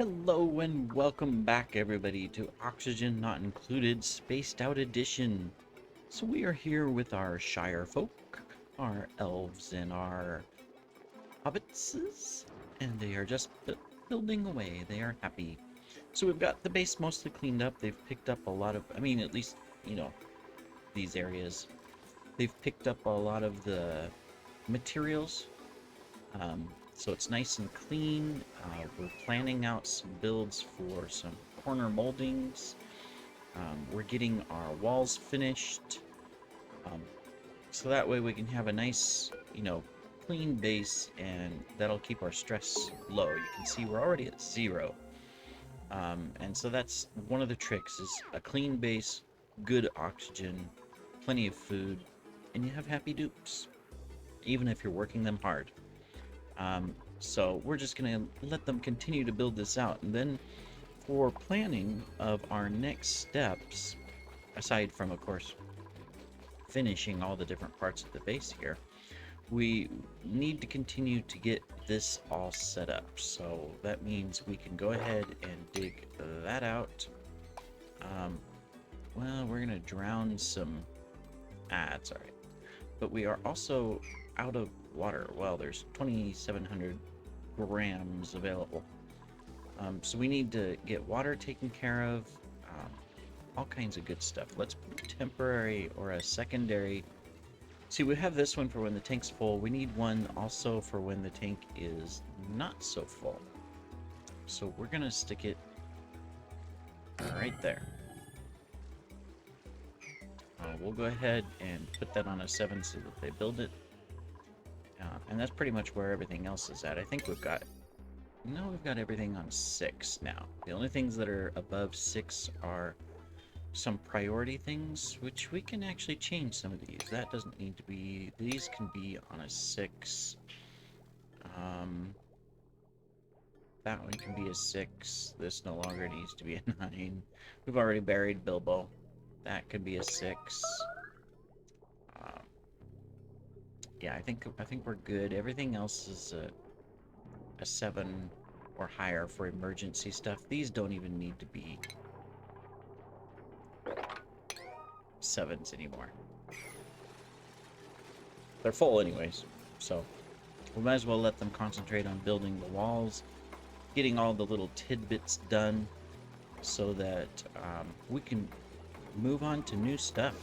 Hello and welcome back everybody to Oxygen Not Included Spaced Out Edition. So we are here with our Shire folk, our elves and our hobbitses, and they are just building away. They are happy. So we've got the base mostly cleaned up. They've picked up a lot of, at least, these areas. They've picked up a lot of the materials, so it's nice and clean. We're planning out some builds for some corner moldings. We're getting our walls finished, um, so that way we can have a nice, clean base, and that'll keep our stress low. You can see we're already at 0. And so that's one of the tricks, is a clean base, good oxygen, plenty of food, and you have happy dupes, even if you're working them hard. So we're just going to let them continue to build this out. And then for planning of our next steps, aside from, of course, finishing all the different parts of the base here, we need to continue to get this all set up. So that means we can go ahead and dig that out. Well, we're going to drown some... it's all right. But we are also out of water. Well, there's 2,700 grams available. So we need to get water taken care of, all kinds of good stuff. Let's put a temporary or a secondary. See, we have this one for when the tank's full. We need one also for when the tank is not so full. So we're going to stick it right there. We'll go ahead and put that on a 7 so that they build it. And that's pretty much where everything else is at. I think we've got... No, we've got everything on 6 now. The only things that are above 6 are some priority things, which we can actually change some of these. That doesn't need to be... These can be on a 6. That one can be a 6. This no longer needs to be a 9. We've already buried Bilbo. That could be a 6. Yeah, I think we're good. Everything else is a 7 or higher for emergency stuff. These don't even need to be 7s anymore. They're full anyways, so we might as well let them concentrate on building the walls, getting all the little tidbits done, so that we can move on to new stuff.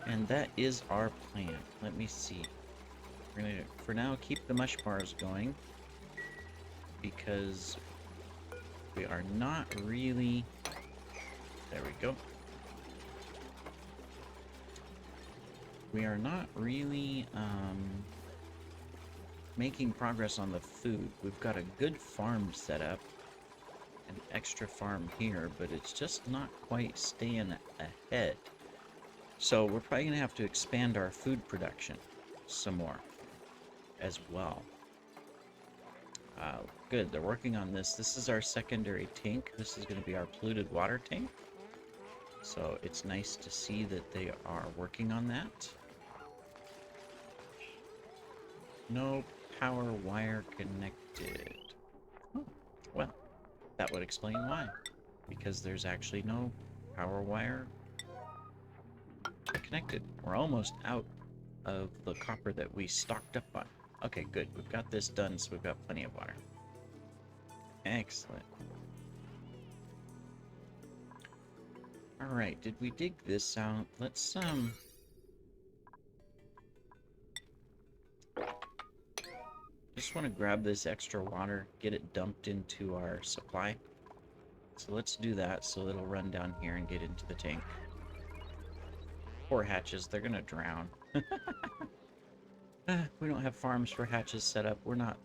And that is our plan. Let me see. We're gonna, for now, keep the mush bars going, because we are not really... There we go. We are not really making progress on the food. We've got a good farm set up, an extra farm here, but it's just not quite staying ahead. So we're probably going to have to expand our food production some more as well. Good, they're working on this. This is our secondary tank. This is going to be our polluted water tank. So it's nice to see that they are working on that. No power wire connected. Oh, well, that would explain why. Because there's actually no power wire connected. We're almost out of the copper that we stocked up on. Okay, good. We've got this done, so we've got plenty of water. Excellent. Alright, did we dig this out? Let's, just want to grab this extra water, get it dumped into our supply. So let's do that, so it'll run down here and get into the tank. Poor hatches, they're gonna drown. We don't have farms for hatches set up. We're not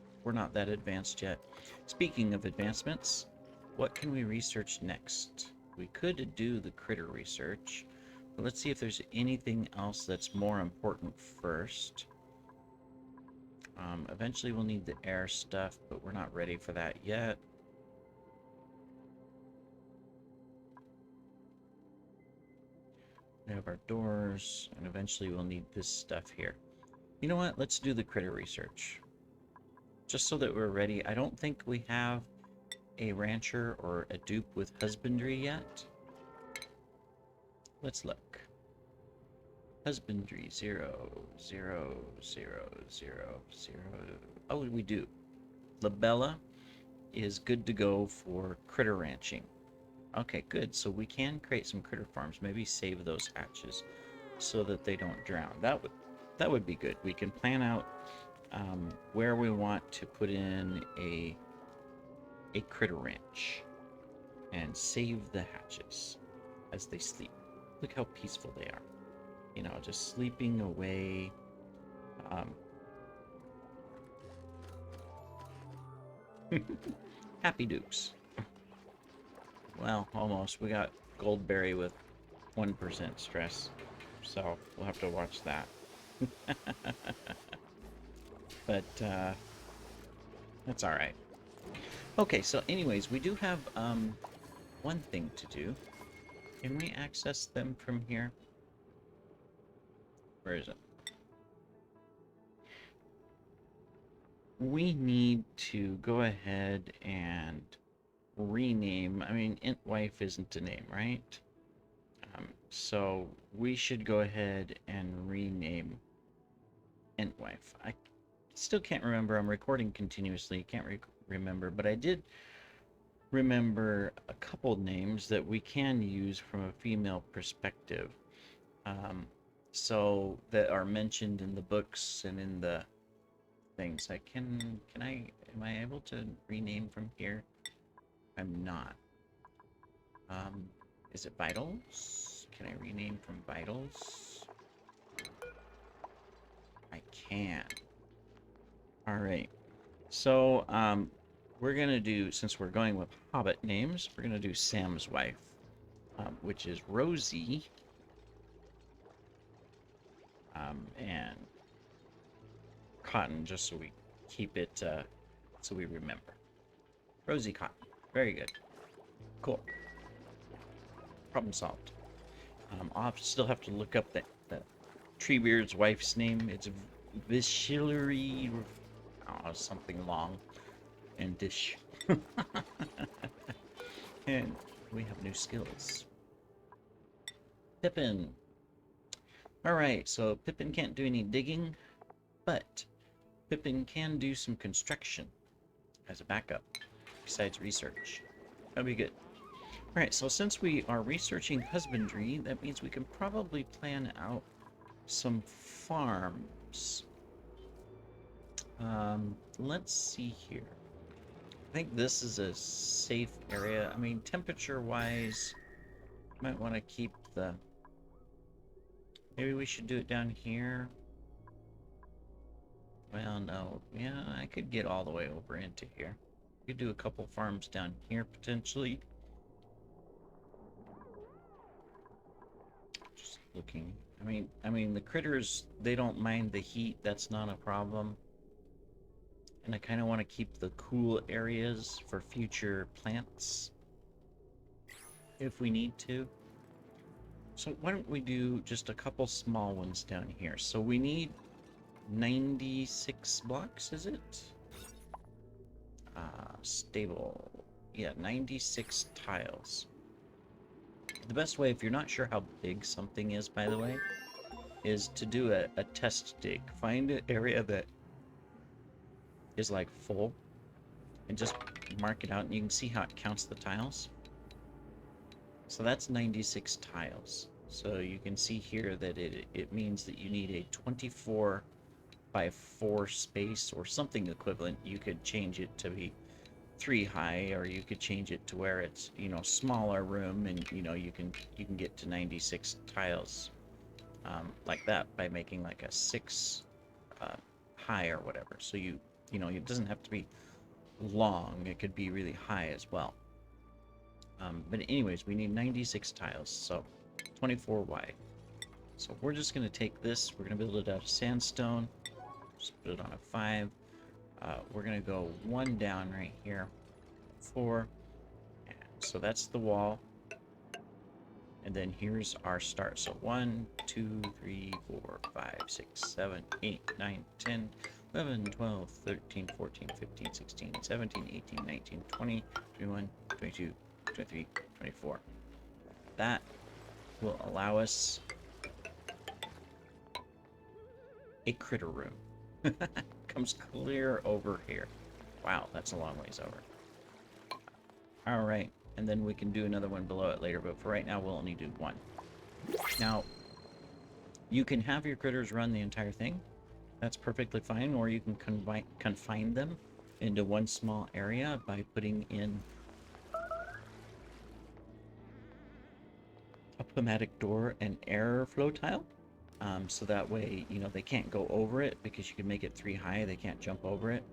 that advanced yet. Speaking of advancements, what can we research next? We could do the critter research, but let's see if there's anything else that's more important first. Eventually we'll need the air stuff, but we're not ready for that yet. We have our doors, and eventually we'll need this stuff here. You know what? Let's do the critter research. Just so that we're ready. I don't think we have a rancher or a dupe with husbandry yet? Let's look. Husbandry 0, 0, 0, 0, 0. Oh, we do. Labella is good to go for critter ranching. Okay, good. So we can create some critter farms. Maybe save those hatches so that they don't drown. That would be good. We can plan out where we want to put in a critter ranch and save the hatches as they sleep. Look how peaceful they are. You know, just sleeping away. Happy dukes. Well, almost. We got Goldberry with 1% stress, so we'll have to watch that. But that's all right. Okay, so anyways, we do have one thing to do. Can we access them from here? Where is it? We need to go ahead and rename. I mean, Intwife isn't a name, right? So we should go ahead and rename Intwife. I still can't remember. I'm recording continuously. Can't remember, but I did remember a couple names that we can use from a female perspective. So that are mentioned in the books and in the things. Am I able to rename from here? I'm not. Is it Vitals? Can I rename from Vitals? I can. Alright. So, we're gonna do, since we're going with Hobbit names, we're gonna do Sam's wife, which is Rosie. And Cotton, just so we keep it, so we remember. Rosie Cotton. Very good. Cool. Problem solved. I'll still have to look up the Treebeard's wife's name. It's Vishillery, something long and dish. And we have new skills. Pippin. Alright, so Pippin can't do any digging, but Pippin can do some construction as a backup, besides research. That'd be good. Alright, so since we are researching husbandry, that means we can probably plan out some farms. Let's see here. I think this is a safe area. I mean, temperature-wise, might want to keep the... Maybe we should do it down here. Well, no. Yeah, I could get all the way over into here. We could do a couple farms down here, potentially. Just looking. I mean, the critters, they don't mind the heat. That's not a problem. And I kind of want to keep the cool areas for future plants, if we need to. So why don't we do just a couple small ones down here? So we need 96 blocks, is it? Stable. Yeah, 96 tiles. The best way, if you're not sure how big something is, by the way, is to do a test dig. Find an area that is like full and just mark it out, and you can see how it counts the tiles. So that's 96 tiles. So you can see here that it means that you need a 24 by 4 space or something equivalent. You could change it to be 3 high, or you could change it to where it's, you know, smaller room, and you know, you can get to 96 tiles like that by making like a 6 high or whatever. So you know, it doesn't have to be long, it could be really high as well. But anyways, we need 96 tiles, so 24 wide. So we're just going to take this, we're going to build it out of sandstone, just put it on a 5. We're going to go 1 down right here, 4, and so that's the wall. And then here's our start. So 1, 2, 3, 4, 5, 6, 7, 8, 9, 10, 11, 12, 13, 14, 15, 16, 17, 18, 19, 20, 21, 22, 23, 24. That will allow us a critter room. Comes clear over here. Wow, that's a long ways over. Alright, and then we can do another one below it later, but for right now we'll only do one. Now, you can have your critters run the entire thing. That's perfectly fine, or you can confine them into one small area by putting in a pneumatic door and air flow tile. So that way, you know, they can't go over it because you can make it 3 high. They can't jump over it.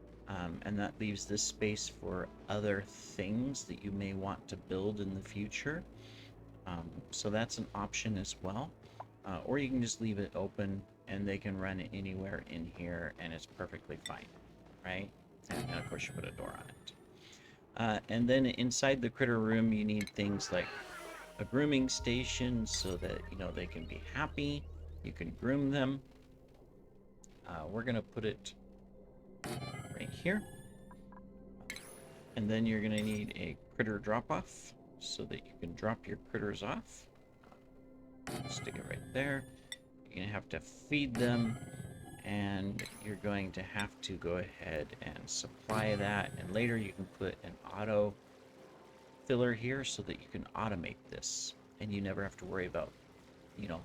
And that leaves this space for other things that you may want to build in the future. So that's an option as well. Or you can just leave it open and they can run it anywhere in here and it's perfectly fine, right? And of course you put a door on it. And then inside the critter room, you need things like a grooming station so that, you know, they can be happy. You can groom them. We're going to put it right here. And then you're going to need a critter drop-off so that you can drop your critters off. Stick it right there. You're going to have to feed them, and you're going to have to go ahead and supply that. And later you can put an auto filler here so that you can automate this. And you never have to worry about, you know,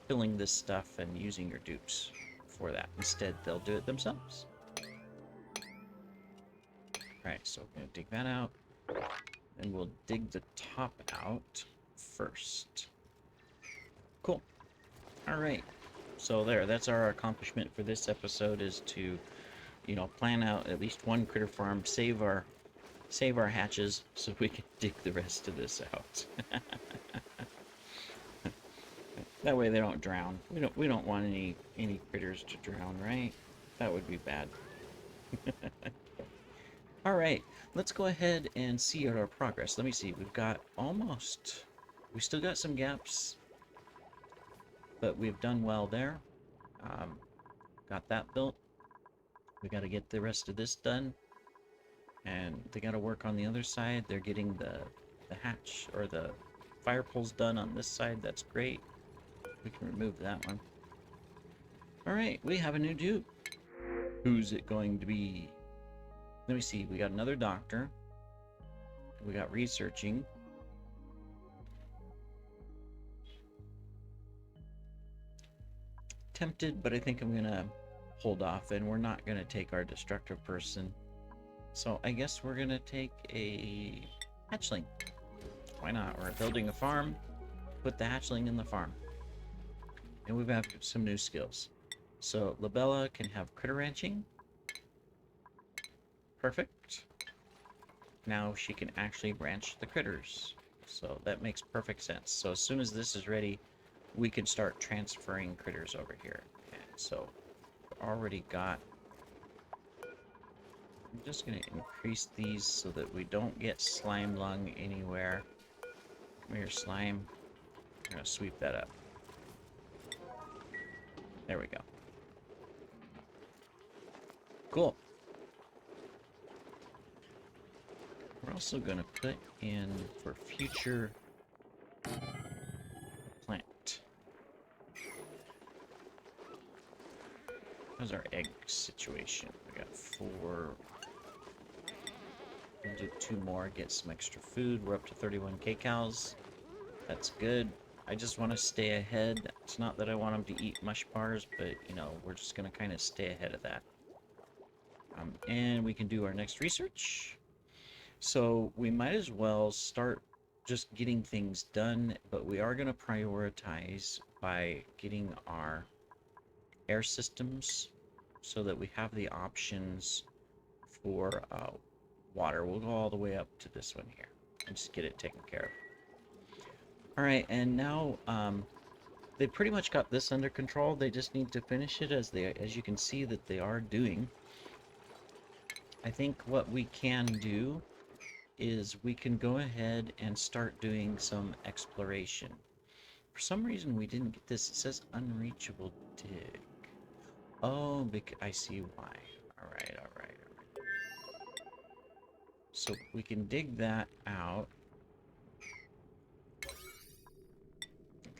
filling this stuff and using your dupes for that. Instead, they'll do it themselves. Alright, so we're going to dig that out. And we'll dig the top out first. Cool. Alright. So there, that's our accomplishment for this episode, is to, you know, plan out at least one critter farm, save our hatches so we can dig the rest of this out. That way they don't drown. We don't want any critters to drown, right? That would be bad. All right, let's go ahead and see our progress. Let me see. We've got almost. We still got some gaps, but we've done well there. Got that built. We got to get the rest of this done, and they got to work on the other side. They're getting the hatch or the fire poles done on this side. That's great. We can remove that one. Alright, we have a new dupe. Who's it going to be? Let me see. We got another doctor. We got researching. Tempted, but I think I'm going to hold off, and we're not going to take our destructive person. So I guess we're going to take a hatchling. Why not? We're building a farm. Put the hatchling in the farm. And we've got some new skills. So Labella can have critter ranching. Perfect. Now she can actually ranch the critters. So that makes perfect sense. So as soon as this is ready, we can start transferring critters over here. And so we've already got... I'm just going to increase these so that we don't get slime lung anywhere. Come here, slime. I'm going to sweep that up. There we go. Cool. We're also going to put in for future plant. How's our egg situation? We got 4. We'll do 2 more, get some extra food. We're up to 31 cows. That's good. I just want to stay ahead. It's not that I want them to eat mush bars, but, you know, we're just going to kind of stay ahead of that. And we can do our next research. So we might as well start just getting things done, but we are going to prioritize by getting our air systems so that we have the options for water. We'll go all the way up to this one here and just get it taken care of. Alright, and now they pretty much got this under control. They just need to finish it, as you can see that they are doing. I think what we can do is we can go ahead and start doing some exploration. For some reason we didn't get this. It says unreachable dig. Oh, I see why. All right, all right, all right. So we can dig that out.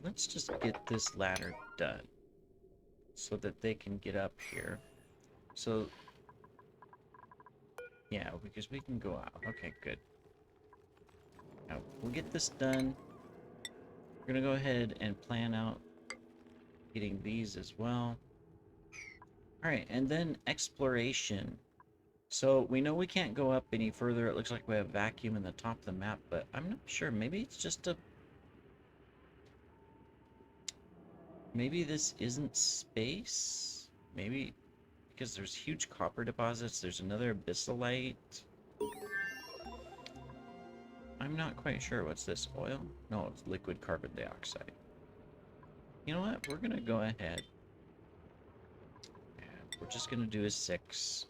Let's just get this ladder done so that they can get up here. So, yeah, because we can go out. Okay, good. Now, we'll get this done. We're going to go ahead and plan out getting these as well. All right, and then exploration. So we know we can't go up any further. It looks like we have vacuum in the top of the map, but I'm not sure. Maybe it's just a... Maybe this isn't space? Maybe because there's huge copper deposits. There's another abyssalite. I'm not quite sure. What's this? Oil? No, it's liquid carbon dioxide. You know what? We're going to go ahead. And we're just going to do a 6.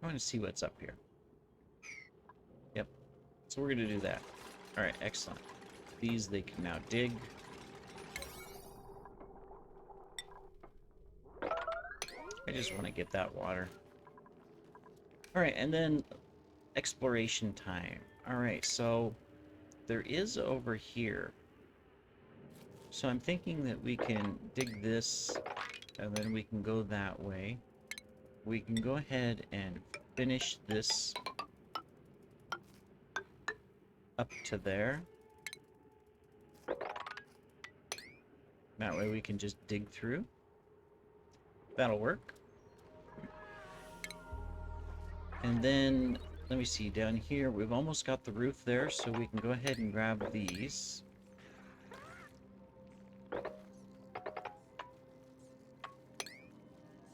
I want to see what's up here. Yep. So we're going to do that. All right, excellent. These they can now dig. I just want to get that water. All right, and then exploration time. All right, so there is over here. So I'm thinking that we can dig this, and then we can go that way. We can go ahead and finish this up to there. That way we can just dig through. That'll work. And then, let me see, down here, we've almost got the roof there, so we can go ahead and grab these.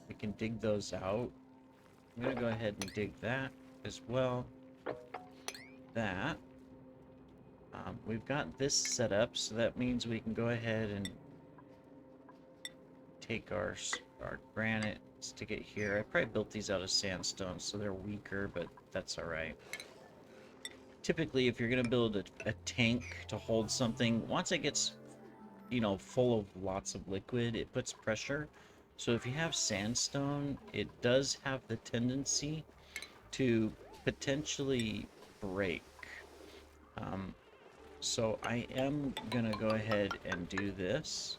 We can dig those out. I'm going to go ahead and dig that as well. That. We've got this set up, so that means we can go ahead and take our granite, stick it here. I probably built these out of sandstone, so they're weaker, but that's alright. Typically, if you're going to build a tank to hold something, once it gets, you know, full of lots of liquid, it puts pressure. So if you have sandstone, it does have the tendency to potentially break. So I am going to go ahead and do this.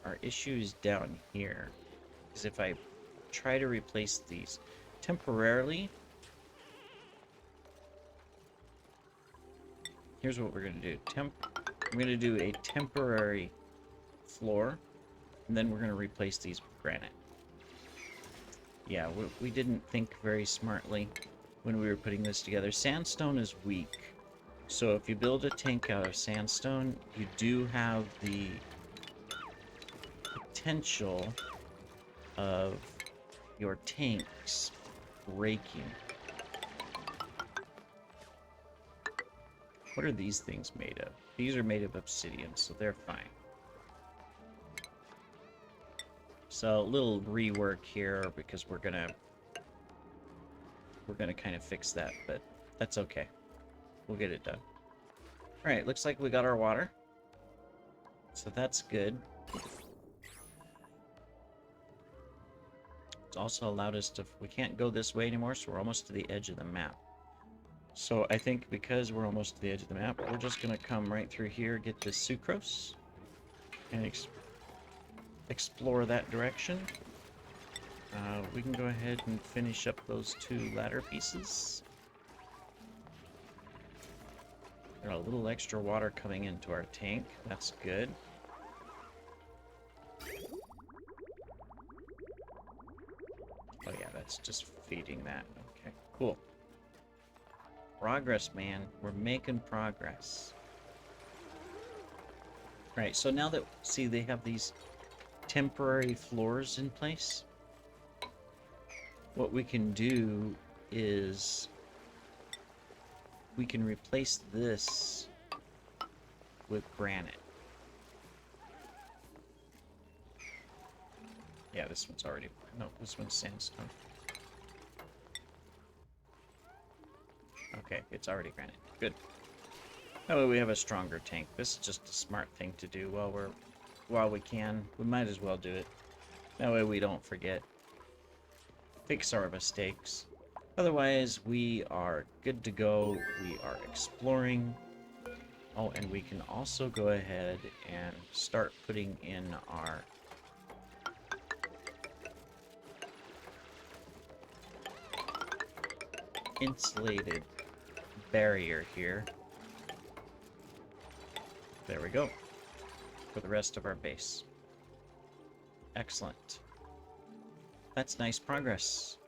Our issue is down here, is if I try to replace these temporarily. Here's what we're going to do. I'm going to do a temporary floor, and then we're going to replace these with granite. Yeah, we didn't think very smartly when we were putting this together. Sandstone is weak, so if you build a tank out of sandstone, you do have the potential of your tanks breaking. What are these things made of? These are made of obsidian, so they're fine. So a little rework here because we're gonna kind of fix that, but that's okay. We'll get it done. All right, looks like we got our water, so that's good. It's also allowed us to... We can't go this way anymore, so we're almost to the edge of the map. So I think because we're almost to the edge of the map, we're just gonna come right through here, get this sucrose, and explore that direction. We can go ahead and finish up those 2 ladder pieces. Got a little extra water coming into our tank. That's good. Oh yeah, that's just feeding that. Okay, cool. Progress, man. We're making progress. Right, so now that, see, they have these temporary floors in place, what we can do is we can replace this with granite. Yeah, this one's already... No, this one's sandstone. Okay, it's already granite. Good. That way we have a stronger tank. This is just a smart thing to do while we can. We might as well do it. That way we don't forget. Fix our mistakes. Otherwise, we are good to go. We are exploring. Oh, and we can also go ahead and start putting in our insulated barrier here. There we go. For the rest of our base. Excellent. That's nice progress.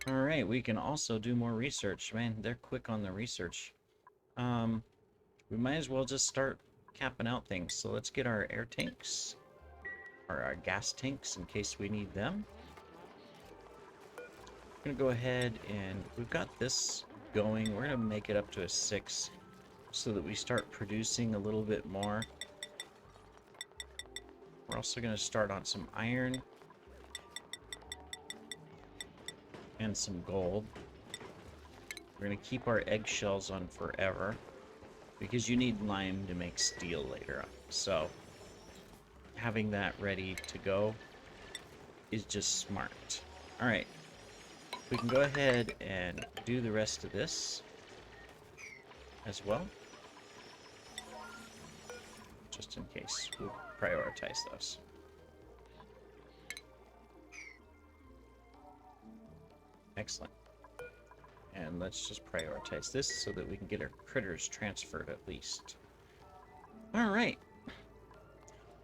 Alright, we can also do more research. Man, they're quick on the research. We might as well just start capping out things. So let's get our air tanks. Or our gas tanks in case we need them. I'm going to go ahead and we've got this going. We're going to make it up to a 6 so that we start producing a little bit more. We're also going to start on some iron and some gold. We're going to keep our eggshells on forever because you need lime to make steel later on. So having that ready to go is just smart. All right. We can go ahead and do the rest of this as well. Just in case, we'll prioritize those. Excellent. And let's just prioritize this so that we can get our critters transferred at least. All right.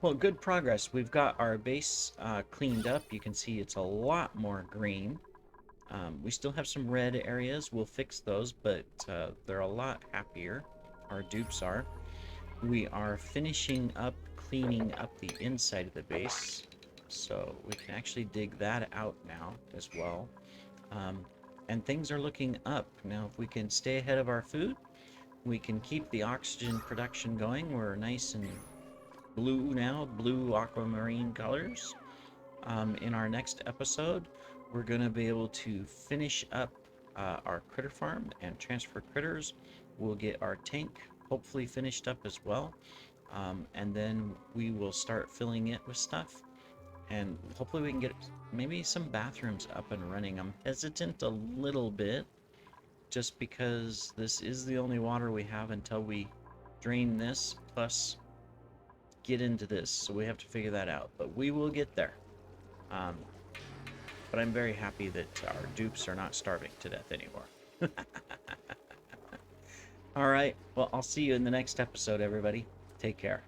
Well, good progress. We've got our base cleaned up. You can see it's a lot more green. We still have some red areas. We'll fix those, but they're a lot happier. Our dupes are. We are finishing up cleaning up the inside of the base. So we can actually dig that out now as well. And things are looking up. Now, if we can stay ahead of our food, we can keep the oxygen production going. We're nice and blue now, blue aquamarine colors. In our next episode, we're going to be able to finish up our critter farm and transfer critters. We'll get our tank hopefully finished up as well. And then we will start filling it with stuff. And hopefully we can get maybe some bathrooms up and running. I'm hesitant a little bit just because this is the only water we have until we drain this plus get into this. So we have to figure that out. But we will get there. But I'm very happy that our dupes are not starving to death anymore. All right. Well, I'll see you in the next episode, everybody. Take care.